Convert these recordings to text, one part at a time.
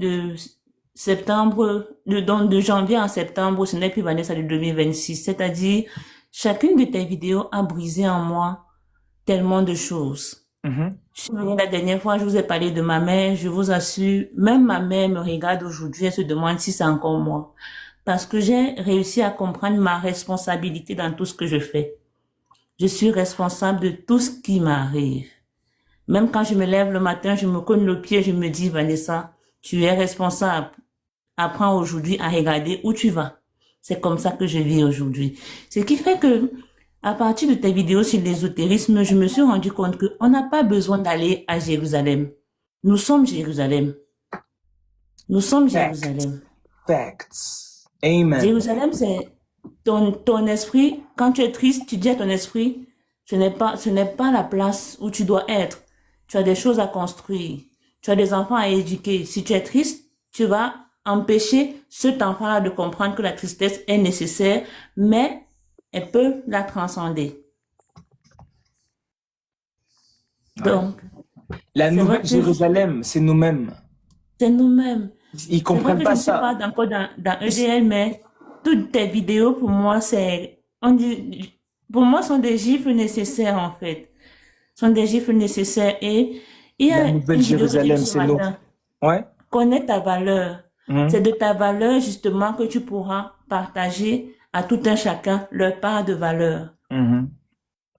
de septembre, donc de janvier à septembre, ce n'est plus Vanessa de 2026. C'est-à-dire, chacune de tes vidéos a brisé en moi tellement de choses. Mhm. Je suis venue la dernière fois, je vous ai parlé de ma mère, je vous assure, même ma mère me regarde aujourd'hui, elle se demande si c'est encore moi. Parce que j'ai réussi à comprendre ma responsabilité dans tout ce que je fais. Je suis responsable de tout ce qui m'arrive. Même quand je me lève le matin, je me cogne le pied, je me dis, Vanessa, tu es responsable. Apprends aujourd'hui à regarder où tu vas. C'est comme ça que je vis aujourd'hui. Ce qui fait que, à partir de tes vidéos sur l'ésotérisme, je me suis rendu compte qu'on n'a pas besoin d'aller à Jérusalem. Nous sommes Jérusalem. Nous sommes Facts. Jérusalem. Facts. Amen. Jérusalem, c'est ton esprit. Quand tu es triste, tu dis à ton esprit, ce n'est pas la place où tu dois être. Tu as des choses à construire. Tu as des enfants à éduquer. Si tu es triste, tu vas empêcher cet enfant-là de comprendre que la tristesse est nécessaire, mais elle peut la transcender. Ouais. Donc, La c'est vrai nouvelle que Jérusalem, c'est nous-mêmes. c'est nous-mêmes. Ils C'est vrai comprennent que je pas ne suis ça. pas encore dans EDL, mais toutes tes vidéos, pour moi, pour moi, sont des gifles nécessaires, en fait. Sont des gifles nécessaires. Et il y La a nouvelle une vidéo que j'ai vue Jérusalem, ce c'est nous. matin. Ouais. Connais ta valeur. C'est Mhm. de ta valeur, justement, que tu pourras partager à tout un chacun leur part de valeur. Mhm.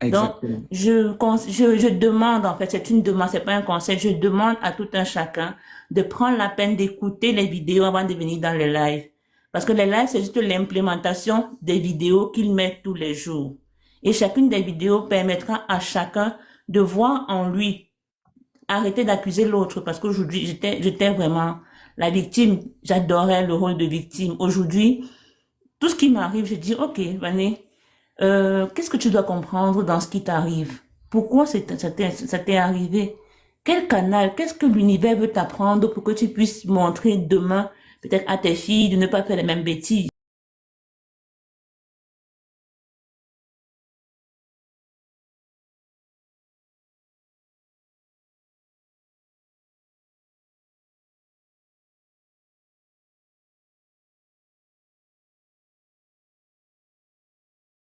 Donc, Exactement. je demande, en fait, c'est une demande, c'est pas un conseil, je demande à tout un chacun de prendre la peine d'écouter les vidéos avant de venir dans le live. Parce que les lives, c'est juste l'implémentation des vidéos qu'ils mettent tous les jours. Et chacune des vidéos permettra à chacun de voir en lui, arrêter d'accuser l'autre, parce qu'aujourd'hui, j'étais vraiment la victime. J'adorais le rôle de victime. Aujourd'hui, tout ce qui m'arrive, je dis, OK, Vané, qu'est-ce que tu dois comprendre dans ce qui t'arrive? Pourquoi ça t'est arrivé? Quel canal, qu'est-ce que l'univers veut t'apprendre pour que tu puisses montrer demain, peut-être à tes filles, de ne pas faire les mêmes bêtises?